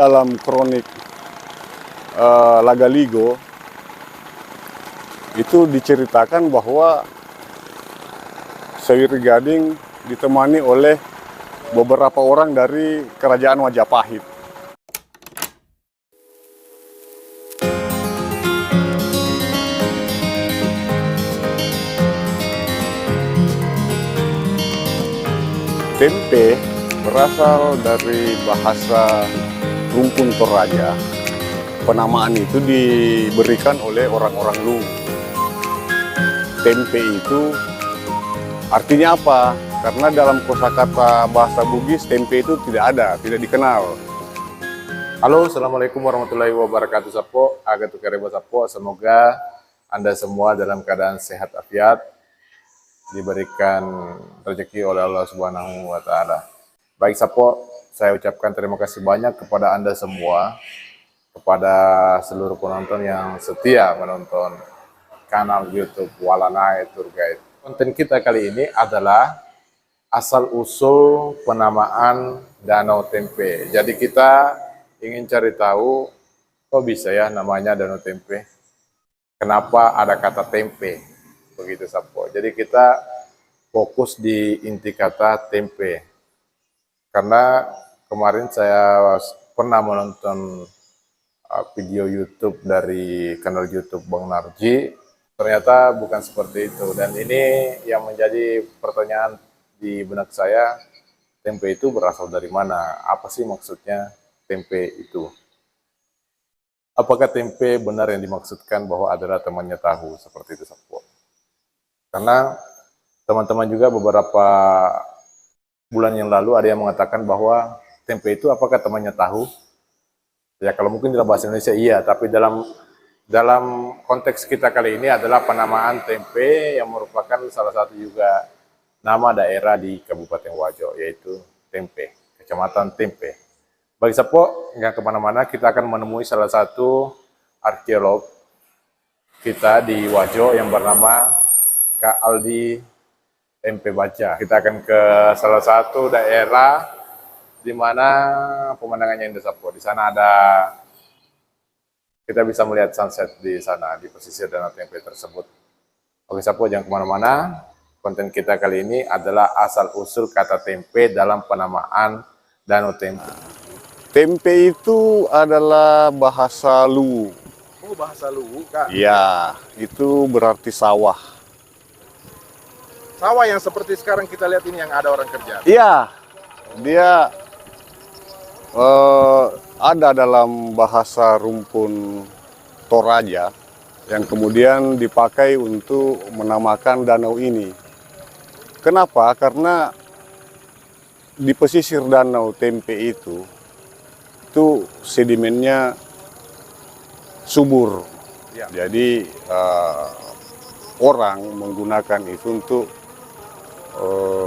Dalam kronik Lagaligo itu diceritakan bahwa Sewiri Gading ditemani oleh beberapa orang dari kerajaan Majapahit. Tempe berasal dari bahasa Rumpun Toraja. Penamaan itu diberikan oleh orang-orang Luwu. Tempe itu artinya apa? Karena dalam kosakata bahasa Bugis, tempe itu tidak ada, tidak dikenal. Halo, Assalamualaikum warahmatullahi wabarakatuh, Sapo. Agatuk karebo Sapo. Semoga Anda semua dalam keadaan sehat afiat, diberikan rezeki oleh Allah Subhanahu wa Ta'ala. Baik, Sapo, saya ucapkan terima kasih banyak kepada Anda semua, kepada seluruh penonton yang setia menonton kanal YouTube Walanai Tour Guide. Konten kita kali ini adalah asal-usul penamaan Danau Tempe. Jadi kita ingin cari tahu, kok bisa ya namanya Danau Tempe? Kenapa ada kata tempe? Begitu, Sapo. Jadi kita fokus di inti kata tempe. Karena kemarin saya pernah menonton video YouTube dari kanal YouTube Bang Narji. Ternyata bukan seperti itu. Dan ini yang menjadi pertanyaan di benak saya, tempe itu berasal dari mana? Apa sih maksudnya tempe itu? Apakah tempe benar yang dimaksudkan bahwa adalah temannya tahu? Seperti itu, Sapo. Karena teman-teman juga beberapa bulan yang lalu ada yang mengatakan bahwa tempe itu apakah temannya tahu? Ya kalau mungkin dalam bahasa Indonesia iya, tapi dalam konteks kita kali ini adalah penamaan tempe yang merupakan salah satu juga nama daerah di Kabupaten Wajo, yaitu Tempe, Kecamatan Tempe. Bagi Sapo, nggak kemana-mana, kita akan menemui salah satu arkeolog kita di Wajo yang bernama Kak Aldi MP Baca. Kita akan ke salah satu daerah di mana pemandangannya indah, Sapo. Di sana kita bisa melihat sunset di sana, di pesisir Danau Tempe tersebut. Oke, Sapo, jangan kemana-mana. Konten kita kali ini adalah asal-usul kata tempe dalam penamaan Danau Tempe. Tempe itu adalah bahasa Luwu. Oh, bahasa Luwu, Kak? Ya, itu berarti sawah. Sawah yang seperti sekarang kita lihat ini yang ada orang kerja? Iya, dia ada dalam bahasa Rumpun Toraja yang kemudian dipakai untuk menamakan danau ini. Kenapa? Karena di pesisir Danau Tempe itu sedimennya subur. Ya. Jadi orang menggunakan itu untuk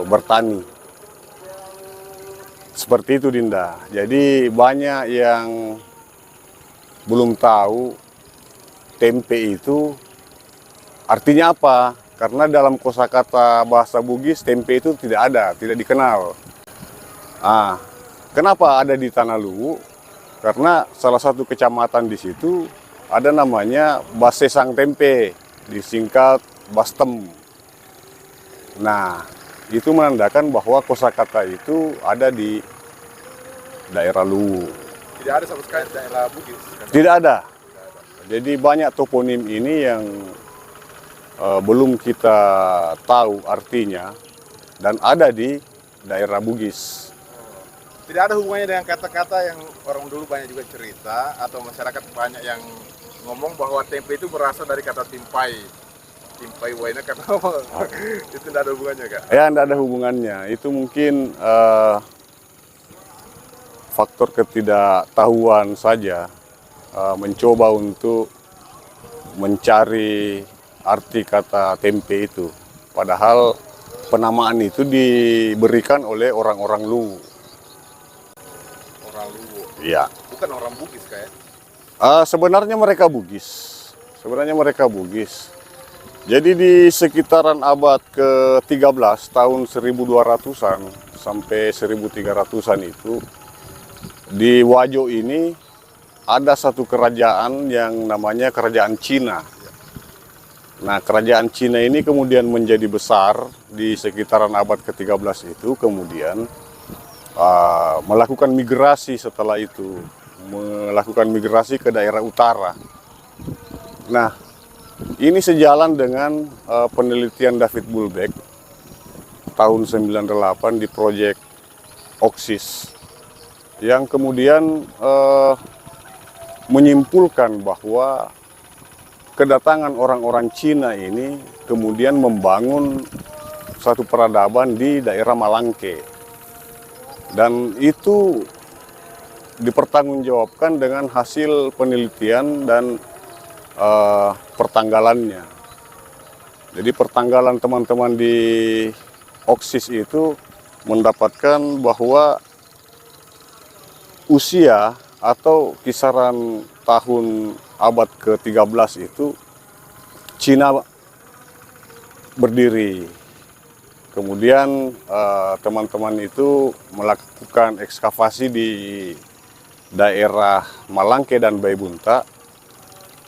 bertani. Seperti itu, Dinda. Jadi banyak yang belum tahu tempe itu artinya apa. Karena dalam kosakata bahasa Bugis, tempe itu tidak ada, tidak dikenal. Kenapa ada di Tanah Luwu? Karena salah satu kecamatan di situ ada namanya Basesang Tempe, disingkat Bastem. Nah, itu menandakan bahwa kosakata itu ada di daerah Luwu. Tidak ada sama sekali daerah Bugis? Tidak ada. Jadi banyak toponim ini yang belum kita tahu artinya dan ada di daerah Bugis. Tidak ada hubungannya dengan kata-kata yang orang dulu banyak juga cerita atau masyarakat banyak yang ngomong bahwa tempe itu berasal dari kata timpai. Timpai waina kata itu tidak ada hubungannya, Kak? Ya, tidak ada hubungannya. Itu mungkin faktor ketidaktahuan saja, mencoba untuk mencari arti kata tempe itu. Padahal penamaan itu diberikan oleh orang-orang Luwu. Orang Luwu? Iya. Bukan orang Bugis, kayak? Sebenarnya mereka Bugis. Jadi di sekitaran abad ke-13 tahun 1200-an sampai 1300-an itu Di Wajo ini ada satu kerajaan yang namanya Kerajaan Cina. Nah, Kerajaan Cina ini kemudian menjadi besar di sekitaran abad ke-13 itu, kemudian melakukan migrasi setelah itu, melakukan migrasi ke daerah utara. Nah, ini sejalan dengan penelitian David Bulbeck tahun 98 di proyek Oxis, yang kemudian menyimpulkan bahwa kedatangan orang-orang Cina ini kemudian membangun satu peradaban di daerah Malangke. Dan itu dipertanggungjawabkan dengan hasil penelitian dan pertanggalannya. Jadi pertanggalan teman-teman di Oxis itu mendapatkan bahwa usia atau kisaran tahun abad ke-13 itu Cina berdiri. Kemudian teman-teman itu melakukan ekskavasi di daerah Malangke dan Baibunta.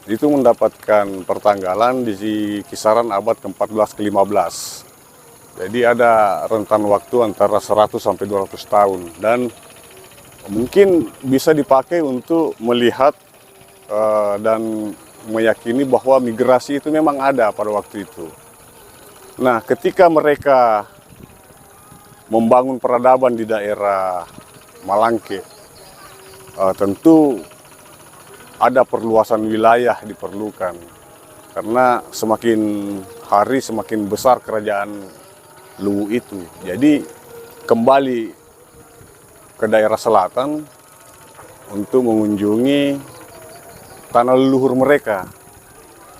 Itu mendapatkan pertanggalan di kisaran abad ke-14 ke-15. Jadi ada rentan waktu antara 100 sampai 200 tahun. Dan mungkin bisa dipakai untuk melihat dan meyakini bahwa migrasi itu memang ada pada waktu itu. Nah, ketika mereka membangun peradaban di daerah Malangke, tentu ada perluasan wilayah diperlukan. Karena semakin hari semakin besar kerajaan Luwu itu. Jadi kembali ke daerah selatan untuk mengunjungi tanah leluhur mereka.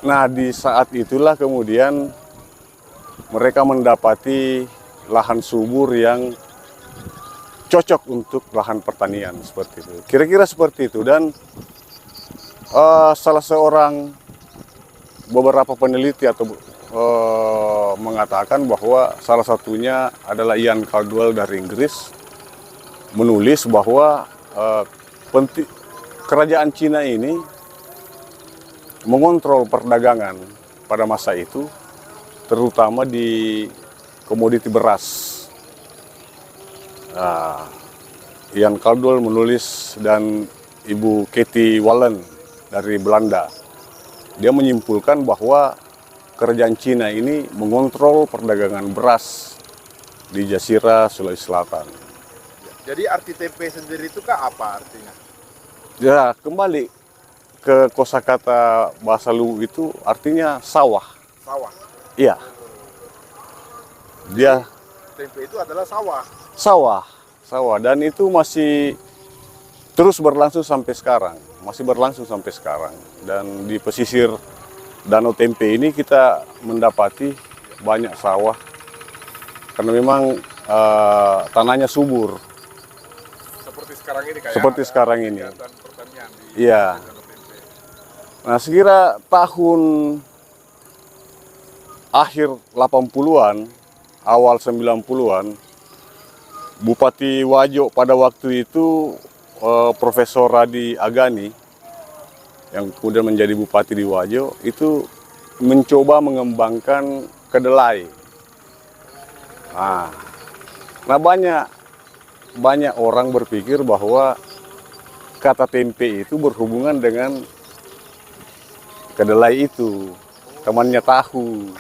Nah, di saat itulah kemudian mereka mendapati lahan subur yang cocok untuk lahan pertanian seperti itu. Kira-kira seperti itu. Dan salah seorang beberapa peneliti atau mengatakan bahwa salah satunya adalah Ian Caldwell dari Inggris, menulis bahwa kerajaan Cina ini mengontrol perdagangan pada masa itu, terutama di komoditi beras. Ian Caldwell menulis, dan Ibu Katie Wallen dari Belanda, dia menyimpulkan bahwa kerajaan Cina ini mengontrol perdagangan beras di Jazirah Sulawesi Selatan. Jadi arti tempe sendiri itu kah apa artinya? Ya, kembali ke kosakata bahasa Luwu itu artinya sawah. Sawah. Iya. Dia Tempe itu adalah sawah. Sawah, dan itu masih terus berlangsung sampai sekarang. Masih berlangsung sampai sekarang. Dan di pesisir Danau Tempe ini kita mendapati banyak sawah. Karena memang tanahnya subur. Seperti sekarang ini kayak. Seperti sekarang ini. Pertanian di Iya. Danau Tempe. Nah, sekira tahun akhir 80-an, awal 90-an, Bupati Wajo pada waktu itu Profesor Radi Agani, yang kemudian menjadi Bupati di Wajo, itu mencoba mengembangkan kedelai. Nah, banyak orang berpikir bahwa kata tempe itu berhubungan dengan kedelai itu, temannya tahu.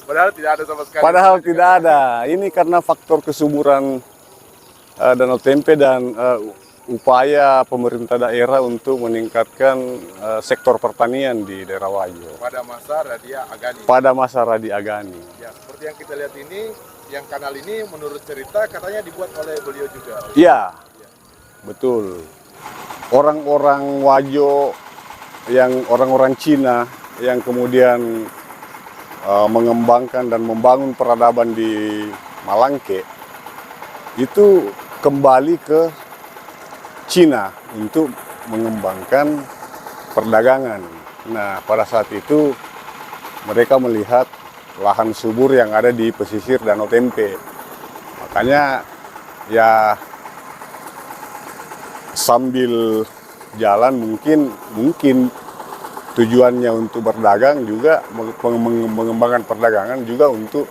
Padahal tidak ada sama sekali. Padahal tidak ada. Ini karena faktor kesuburan Danau Tempe dan upaya pemerintah daerah untuk meningkatkan sektor pertanian di daerah Wajo. Pada masa Radia Agani. Pada masa Radi Agani. Ya, seperti yang kita lihat ini, yang kanal ini menurut cerita katanya dibuat oleh beliau juga. Iya, betul. Orang-orang Wajo, yang orang-orang Cina yang kemudian mengembangkan dan membangun peradaban di Malangke, itu kembali ke Cina untuk mengembangkan perdagangan. Nah, pada saat itu mereka melihat lahan subur yang ada di pesisir Danau Tempe. Makanya ya sambil jalan mungkin tujuannya untuk berdagang juga, mengembangkan perdagangan juga untuk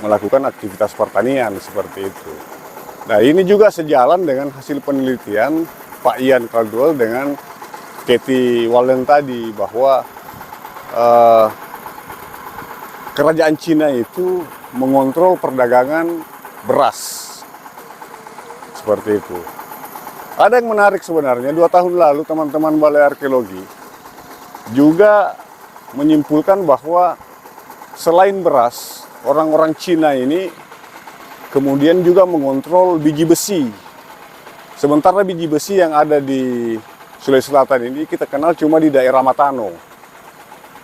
melakukan aktivitas pertanian seperti itu. Nah, ini juga sejalan dengan hasil penelitian Pak Ian Caldwell dengan Katie Walden tadi, bahwa kerajaan Cina itu mengontrol perdagangan beras. Seperti itu. Ada yang menarik sebenarnya, 2 tahun lalu teman-teman Balai Arkeologi juga menyimpulkan bahwa selain beras, orang-orang Cina ini kemudian juga mengontrol biji besi. Sementara biji besi yang ada di Sulawesi Selatan ini kita kenal cuma di daerah Matano.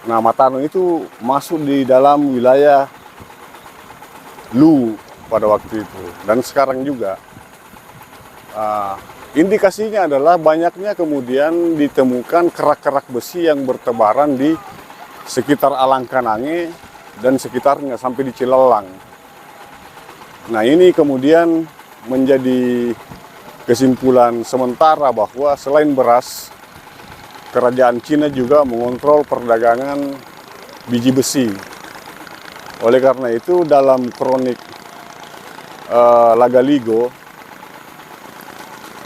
Nah, Matano itu masuk di dalam wilayah Lu pada waktu itu, dan sekarang juga. Indikasinya adalah banyaknya kemudian ditemukan kerak-kerak besi yang bertebaran di sekitar Alangkanange dan sekitarnya sampai di Cilelang. Nah, ini kemudian menjadi kesimpulan sementara bahwa selain beras, kerajaan Cina juga mengontrol perdagangan biji besi. Oleh karena itu dalam kronik Lagaligo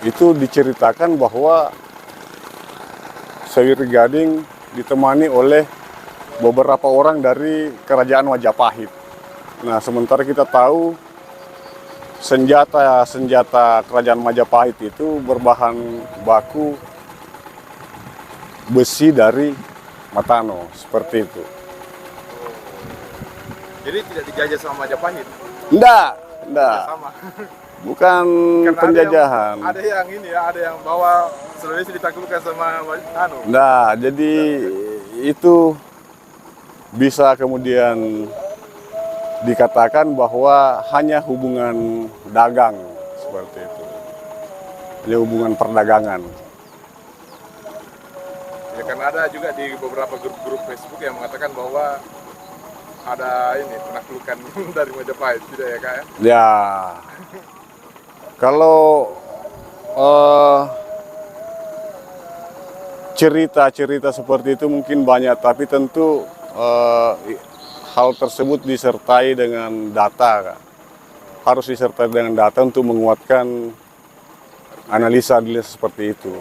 itu diceritakan bahwa Sewiri Gading ditemani oleh beberapa orang dari kerajaan Majapahit. Nah, sementara kita tahu senjata kerajaan Majapahit itu berbahan baku besi dari Matano, seperti itu. Jadi tidak dijajah sama Majapahit? Enggak. Sama. Bukan penjajahan. Ada yang ini ya, ada yang bawa Sulawesi ditaklukkan sama Anu. Nah, jadi itu bisa kemudian dikatakan bahwa hanya hubungan dagang seperti itu. Hanya hubungan perdagangan. Ya, karena ada juga di beberapa grup-grup Facebook yang mengatakan bahwa ada ini penaklukan dari Majapahit, tidak ya Kak ya? Ya. Kalau cerita-cerita seperti itu mungkin banyak, tapi tentu hal tersebut disertai dengan data. Harus disertai dengan data untuk menguatkan analisa seperti itu.